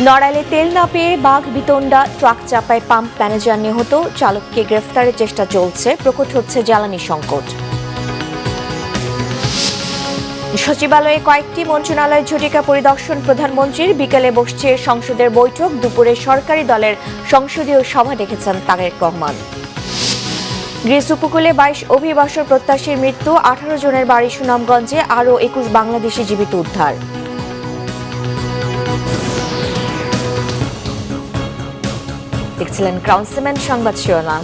নড়াইলে তেল না পেয়ে বাঘ বিতণ্ডা, ট্রাক চাপায় পাম্প ম্যানেজার নিহত, চালককে গ্রেফতারের চেষ্টা চলছে, প্রকট হচ্ছে জ্বালানি সংকট। সচিবালয়ে কয়েকটি মন্ত্রণালয়ের ঝটিকা পরিদর্শন প্রধানমন্ত্রীর, বিকেলে বসছে সংসদের বৈঠক, দুপুরে সরকারি দলের সংসদীয় সভা ডেকেছেন তারেক রহমান। গ্রিস উপকূলে 22 অভিবাসন প্রত্যাশীর মৃত্যু, 18 জনের বাড়ি সুনামগঞ্জে, আরও 21 বাংলাদেশি জীবিত উদ্ধার। দেখছিলেন ক্রাউন সিমেন্ট সংবাদ শিরোনাম।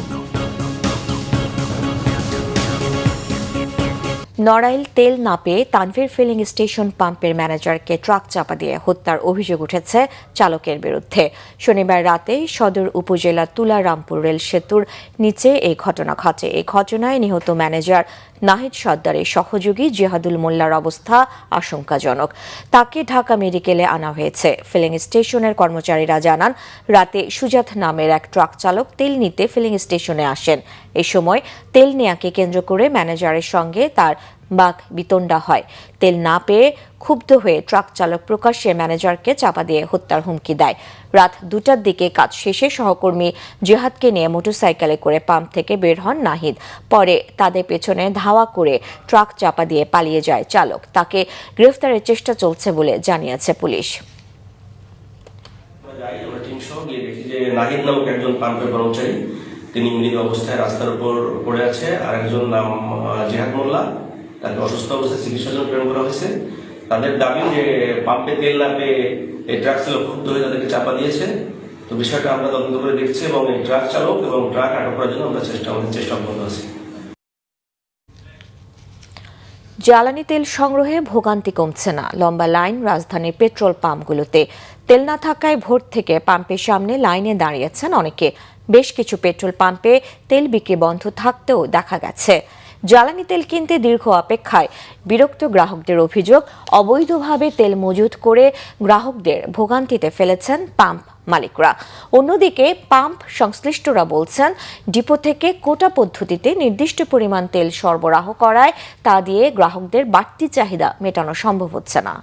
নড়াইল তেল না পেয়ে তানভীর ফিলিং স্টেশন পাম্পের ম্যানেজারকে ট্রাক চাপা দিয়ে হত্যার অভিযোগ উঠেছে চালকের বিরুদ্ধে। শনিবার রাতে সদর উপজেলা তুলারামপুর রেল সেতুর নিচে এই ঘটনা ঘটে। এই ঘটনায় নিহত ম্যানেজার নাহিদ সর্দারের সহযোগী জিহাদুল মোল্লার অবস্থা আশঙ্কাজনক। তাকে ঢাকা মেডিকেলে আনা হয়েছে। ফিলিং স্টেশনের কর্মচারীরা জানান, রাতে সুজাত নামের এক ট্রাক চালক তেল নিতে ফিলিং স্টেশনে আসেন। এ সময় তেল নেয়াকে কেন্দ্র করে ম্যানেজারের সঙ্গে তার বাঘ বিতণ্ডা হয়। তেল না পেয়ে ক্ষুব্ধ হয়ে ট্রাক চালক প্রকাশ্যে ম্যানেজারকে চাপা দিয়ে হত্যার হুমকি দেয়। রাত 2টার দিকে কাজ শেষে সহকর্মী জিহাদকে নিয়ে মোটরসাইকেলে করে পাম্প থেকে বের হন নাহিদ। পরে তাদের পেছনে ধাওয়া করে ট্রাক চাপা দিয়ে পালিয়ে যায় চালক। তাকে গ্রেফতারের চেষ্টা চলছে বলে জানিয়েছে পুলিশ। নাহিদ নামক একজন পাম্পের কর্মচারী, তিনি মৃত অবস্থায় রাস্তার উপর পড়ে আছে। আর একজন নাম জিহাদ মোল্লা, তাকে অসুস্থ অবস্থায় চিকিৎসার জন্য প্রেরণ করা হয়েছে। তাদের দাবি যে পাম্পে তেল না পেয়ে এই ট্রাক চালক ক্ষুব্ধ হয়ে তাদেরকে চাপা দিয়েছে। তো বিষয়টা আমরা তদন্ত করে দেখছি এবং এই ট্রাক চালক এবং ট্রাক আটক করার জন্য আমরা চেষ্টা অব্যাহত আছি। জ্বালানি তেল সংগ্রহে ভোগান্তি কমছে না, লম্বা লাইন রাজধানীর পেট্রোল পাম্পগুলোতে। তেল না থাকায় ভোর থেকে পাম্পের সামনে লাইনে দাঁড়িয়েছেন অনেকে। বেশ কিছু পেট্রোল পাম্পে তেল বিক্রি বন্ধ থাকতেও দেখা গেছে। জ্বালানি তেল কিনতে দীর্ঘ অপেক্ষায় বিরক্ত গ্রাহকদের অভিযোগ, অবৈধভাবে তেল মজুত করে গ্রাহকদের ভোগান্তিতে ফেলেছেন পাম্প মালিকরা। অন্যদিকে পাম্প সংশ্লিষ্টরা বলছেন, ডিপো থেকে কোটা পদ্ধতিতে নির্দিষ্ট পরিমাণ তেল সরবরাহ করায় তা দিয়ে গ্রাহকদের বাড়তি চাহিদা মেটানো সম্ভব হচ্ছে না।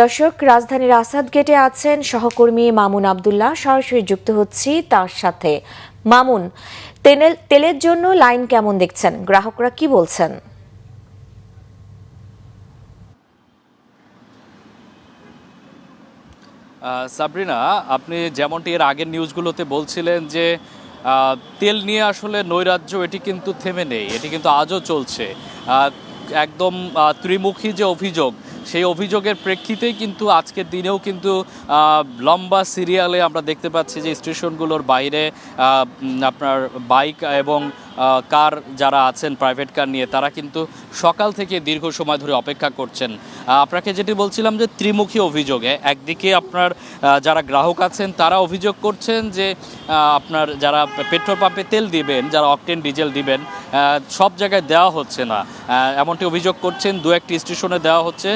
দর্শক, রাজধানীর আসাদ গেটে আছেন সহকর্মী মামুন আব্দুল্লাহ, সরাসরি যুক্ত হচ্ছি তার সাথে। মামুন, তেলের জন্য লাইন কেমন দেখছেন, গ্রাহকরা কি বলছেন? সাবরিনা, আপনি যেমনটি এর আগের নিউজগুলোতে বলছিলেন যে তেল নিয়ে আসলে নৈরাজ্য, এটি কিন্তু থেমে নেই, এটি কিন্তু আজও চলছে। একদম ত্রিমুখী যে অভিযোগ, সেই অভিযোগের প্রেক্ষিতেই কিন্তু আজকের দিনেও কিন্তু লম্বা সিরিয়ালে আমরা দেখতে পাচ্ছি যে স্টেশনগুলোর বাইরে আপনার বাইক এবং কার যারা আছেন প্রাইভেট কার নিয়ে, তারা কিন্তু সকাল থেকে দীর্ঘ সময় ধরে অপেক্ষা করছেন। আপনাকে যেটি বলছিলাম যে ত্রিমুখী অভিযোগে, একদিকে আপনার যারা গ্রাহক আছেন তারা অভিযোগ করছেন যে আপনার যারা পেট্রোল পাম্পে তেল দিবেন, যারা অকটেন ডিজেল দিবেন, সব জায়গায় দেওয়া হচ্ছে না, এমনটি অভিযোগ করছেন। দু একটি স্টেশনে দেওয়া হচ্ছে,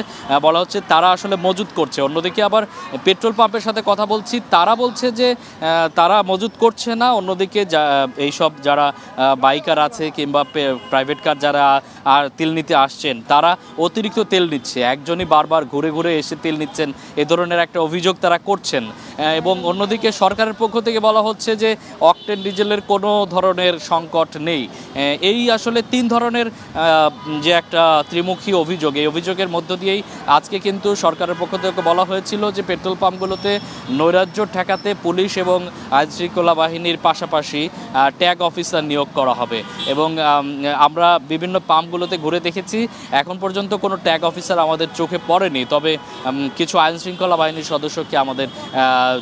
বলা হচ্ছে তারা আসলে মজুত করছে। অন্যদিকে আবার পেট্রোল পাম্পের সাথে কথা বলছি, তারা বলছে যে তারা মজুত করছে না। অন্যদিকে এইসব যারা বাইকার আছে কিংবা প্রাইভেট কার যারা আর তেল নিতে আসছেন, তারা অতিরিক্ত তেল নিচ্ছে, একজনই বারবার ঘুরে ঘুরে এসে তেল নিচ্ছেন, এ ধরনের একটা অভিযোগ তারা করছেন। এবং অন্যদিকে সরকারের পক্ষ থেকে বলা হচ্ছে যে অকটেন ডিজেলের কোনো ধরনের সংকট নেই। এই আসলে তিন ধরনের যে একটা ত্রিমুখী অভিযোগ, এই অভিযোগের মধ্য দিয়েই আজকে কিন্তু সরকারের পক্ষ থেকে বলা হয়েছিল যে পেট্রোল পাম্পগুলোতে নৈরাজ্য ঠেকাতে পুলিশ এবং আইনশৃঙ্খলা বাহিনীর পাশাপাশি ট্যাগ অফিসার নিয়োগ করা হবে। এবং আমরা বিভিন্ন পাম্পগুলোতে ঘুরে দেখেছি, এখন পর্যন্ত কোনো ট্যাগ অফিসার আমাদের চোখে পড়েনি, তবে কিছু আইনশৃঙ্খলা বাহিনীর সদস্যকে আমাদের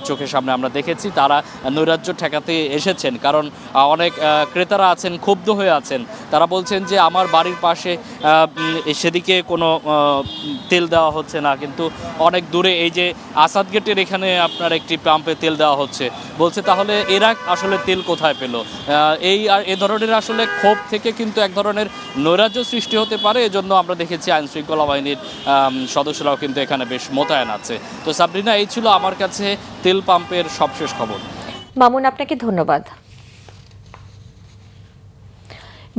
চোখের সামনে আমরা দেখেছি, তারা নৈরাজ্য ঠেকাতে এসেছেন। কারণ অনেক ক্রেতারা আছেন, ক্ষুব্ধ হয়ে আছেন, তারা বলছেন যে আমার বাড়ির পাশে সেদিকে কোনো তেল দেওয়া হচ্ছে না, কিন্তু অনেক দূরে এই যে আসাদ গেটের এখানে আপনার একটি পাম্পে তেল দেওয়া হচ্ছে, বলছে তাহলে এরা আসলে তেল কোথায় পেল? এ ধরনের আসলে ক্ষোভ থেকে কিন্তু এক ধরনের নৈরাজ্য সৃষ্টি হতে পারে। এজন্য আমরা দেখেছি আইনশৃঙ্খলা বাহিনীর সদস্যরাও কিন্তু এখানে বেশ মোতায়েন আছে। তো সাবরিনা, এই ছিল আমার কাছে তেল পাম্পের সবশেষ খবর। মামুন, আপনাকে ধন্যবাদ।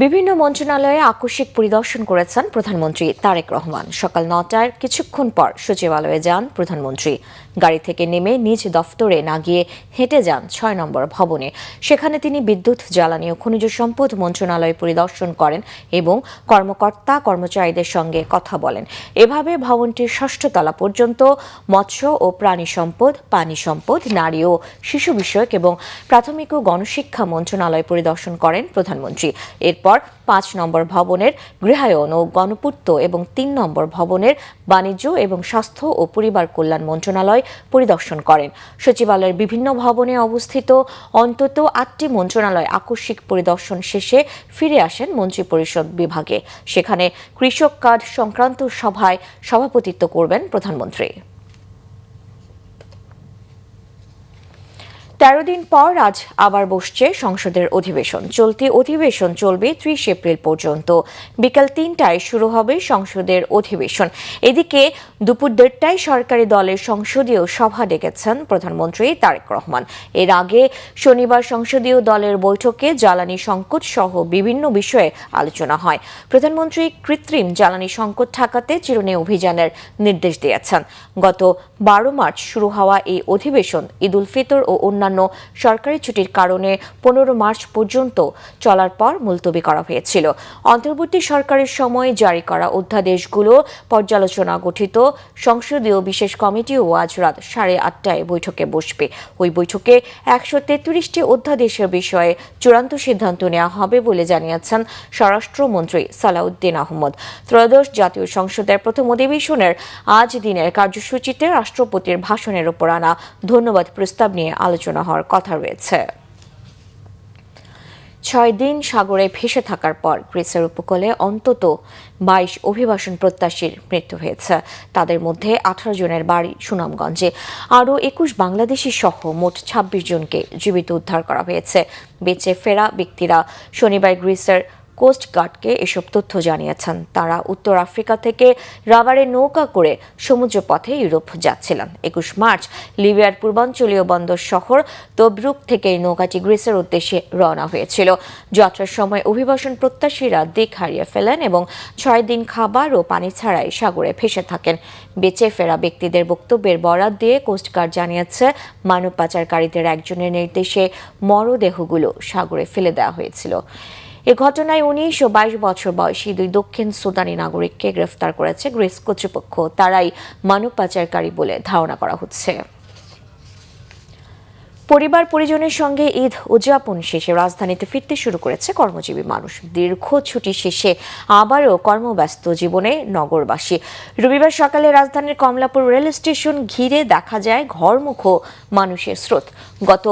বিভিন্ন মন্ত্রণালয়ে আকস্মিক পরিদর্শন করেছেন প্রধানমন্ত্রী তারেক রহমান। সকাল 9টার কিছুক্ষণ পর সচিবালয়ে যান প্রধানমন্ত্রী। গাড়ি থেকে নেমে নিজ দফতরে না গিয়ে হেঁটে যান 6 নম্বর ভবনে। সেখানে তিনি বিদ্যুৎ, জ্বালানি ও খনিজ সম্পদ মন্ত্রণালয় পরিদর্শন করেন এবং কর্মচারীদের সঙ্গে কথা বলেন। এভাবে ভবনটির 6ষ্ঠ তলা পর্যন্ত মৎস্য ও প্রাণী সম্পদ, পানি সম্পদ, নারী ও শিশু বিষয়ক এবং প্রাথমিক ও গণশিক্ষা মন্ত্রণালয় পরিদর্শন করেন প্রধানমন্ত্রী। এরপর 5 নম্বর ভবনের গৃহায়ন ও গণপূর্ত এবং 3 নম্বর ভবনের বাণিজ্য এবং স্বাস্থ্য ও পরিবার কল্যাণ মন্ত্রণালয় পরিদর্শন করেন। সচিবালয়ের বিভিন্ন ভবনে অবস্থিত অন্তত 8টি মন্ত্রণালয় আকস্মিক পরিদর্শন শেষে ফিরে আসেন মন্ত্রিপরিষদ বিভাগে। সেখানে কৃষক কার্ড সংক্রান্ত সভায় সভাপতিত্ব করবেন প্রধানমন্ত্রী। 13 দিন পর আজ আবার বসছে সংসদের অধিবেশন। চলতি অধিবেশন চলবে 30 এপ্রিল পর্যন্ত। বিকাল 3টায় শুরু হবে সংসদের অধিবেশন। এদিকে দুপুর 1:30টায় সরকারি দলের সংসদীয় সভা ডেকেছেন প্রধানমন্ত্রী তারেক রহমান। এর আগে শনিবার সংসদীয় দলের বৈঠকে জ্বালানি সংকট সহ বিভিন্ন বিষয়ে আলোচনা হয়। প্রধানমন্ত্রী কৃত্রিম জ্বালানি সংকট ঠেকাতে চিরুনি অভিযানের নির্দেশ দিয়েছেন। গত 12 মার্চ শুরু হওয়া এই অধিবেশন ঈদ উল ফিতর ও অন্যান্য সরকারি ছুটির কারণে 15 মার্চ পর্যন্ত চলার পর মুলতবি করা হয়েছিল। অন্তর্বর্তী সরকারের সময় জারি করা অধ্যাদেশগুলো পর্যালোচনা গঠিত সংসদীয় বিশেষ কমিটিও আজ রাত 8:30টায় বৈঠকে বসবে। ওই বৈঠকে 133টি অধ্যাদেশের বিষয়ে চূড়ান্ত সিদ্ধান্ত নেওয়া হবে বলে জানিয়েছেন স্বরাষ্ট্রমন্ত্রী সালাউদ্দিন আহমদ। ত্রয়োদশ জাতীয় সংসদের প্রথম অধিবেশনের আজ দিনের কার্যসূচিতে রাষ্ট্রপতির ভাষণের উপর আনা ধন্যবাদ প্রস্তাব নিয়ে আলোচনা হওয়ার কথা রয়েছে। 6 দিন সাগরে ভেসে থাকার পর গ্রিসের উপকূলে অন্তত 22 অভিবাসন প্রত্যাশীর মৃত্যু হয়েছে। তাদের মধ্যে 18 জনের বাড়ি সুনামগঞ্জে। আরও 21 বাংলাদেশি সহ মোট 26 জনকে জীবিত উদ্ধার করা হয়েছে। বেঁচে ফেরা ব্যক্তিরা শনিবার গ্রিসের কোস্ট গার্ডকে এসব তথ্য জানিয়েছেন। তারা উত্তর আফ্রিকা থেকে রাবারে নৌকা করে সমুদ্রপথে ইউরোপ যাচ্ছিলেন। 21 মার্চ লিবিয়ার পূর্বাঞ্চলীয় বন্দর শহর তবরুক থেকে নৌকাটি গ্রিসের উদ্দেশ্যে রওনা হয়েছিল। যাত্রার সময় অভিবাসন প্রত্যাশীরা দিক হারিয়ে ফেলেন এবং 6 দিন খাবার ও পানি ছাড়াই সাগরে ভেসে থাকেন। বেঁচে ফেরা ব্যক্তিদের বক্তব্যের বরাত দিয়ে কোস্টগার্ড জানিয়েছে, মানব পাচারকারীদের একজনের নির্দেশে মরদেহগুলো সাগরে ফেলে দেওয়া হয়েছিল। এ ঘটনায় 19 ও 22 বছর বয়সী 2 দক্ষিণ সুদানি নাগরিককে গ্রেফতার করেছে গ্রিস কর্তৃপক্ষ। তারাই মানব পাচারকারী বলে ধারণা করা হচ্ছে। পরিবার পরিজনের সঙ্গে ঈদ উদযাপন শেষে রাজধানীতে ফিরতে শুরু করেছে কর্মজীবী মানুষ। দীর্ঘ ছুটি শেষে আবারও কর্মব্যস্ত জীবনে নগরবাসী। রবিবার সকালে রাজধানীর কমলাপুর রেল স্টেশন ঘিরে দেখা যায় ঘরমুখো মানুষের স্রোত। গত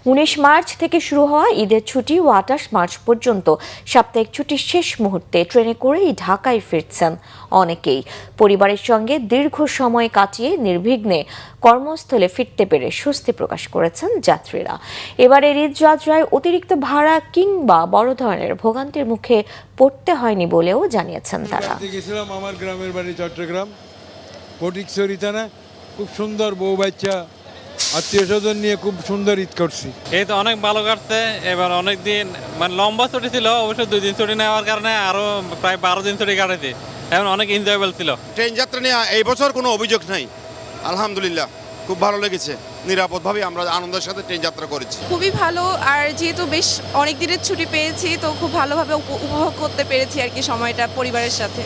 19 মার্চ থেকে শুরু হওয়া ঈদের ছুটি ও 28 মার্চ পর্যন্ত সাপ্তাহিক ছুটির শেষ মুহূর্তে ট্রেনে করেই ঢাকায় ফিরছেন অনেকেই। পরিবারের সঙ্গে দীর্ঘ সময় কাটিয়ে নির্বিঘ্নে কর্মস্থলে ফিরতে পেরে স্বস্তি প্রকাশ করেছেন যাত্রীরা। এবারের ঈদ যাত্রায় অতিরিক্ত ভাড়া কিংবা বড় ধরনের ভোগান্তির মুখে পড়তে হয়নি বলেও জানিয়েছেন তারা। গেছিলাম আমার গ্রামের বাড়ি চট্টগ্রাম ফটিকছড়ি থানা। খুব সুন্দর, বউ বাচ্চা আত্মীয় স্বজন নিয়ে খুব সুন্দর ঈদ করছি। এই তো অনেক ভালো কাটছে। এবার অনেক দিন মানে লম্বা ছুটি ছিল, অবশ্য 2 দিন ছুটি নেওয়ার কারণে আরো প্রায় 12 দিন ছুটি কাটাইছে। এখন অনেক এনজয়েবল ছিল। ট্রেন যাত্রা নিয়ে এই বছর কোনো অভিযোগ নাই, আলহামদুলিল্লাহ খুব ভালো লেগেছে। নিরাপদভাবে আমরা আনন্দের সাথে ট্রেন যাত্রা করেছি। খুবই ভালো। আর যেহেতু বেশ অনেক দিনের ছুটি পেয়েছি, তো খুব ভালোভাবে উপভোগ করতে পেরেছি আর কি সময়টা পরিবারের সাথে।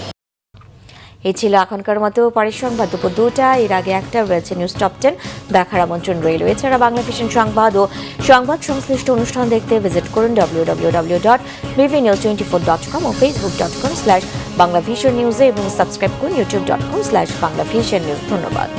এই ছিল এখনকার মতো পরিসংবাদ দুপুর 2টা। এর আগে একটা রয়েছে নিউজ টপ 10 দেখার আমন্ত্রণ রইল। এছাড়া বাংলা ভিশন সংবাদ ও সংবাদ সংশ্লিষ্ট অনুষ্ঠান দেখতে ভিজিট করুন www.bvnews24.com ও facebook.com/banglavisionnews এবং সাবস্ক্রাইব করুন youtube.com/banglavisionnews। ধন্যবাদ।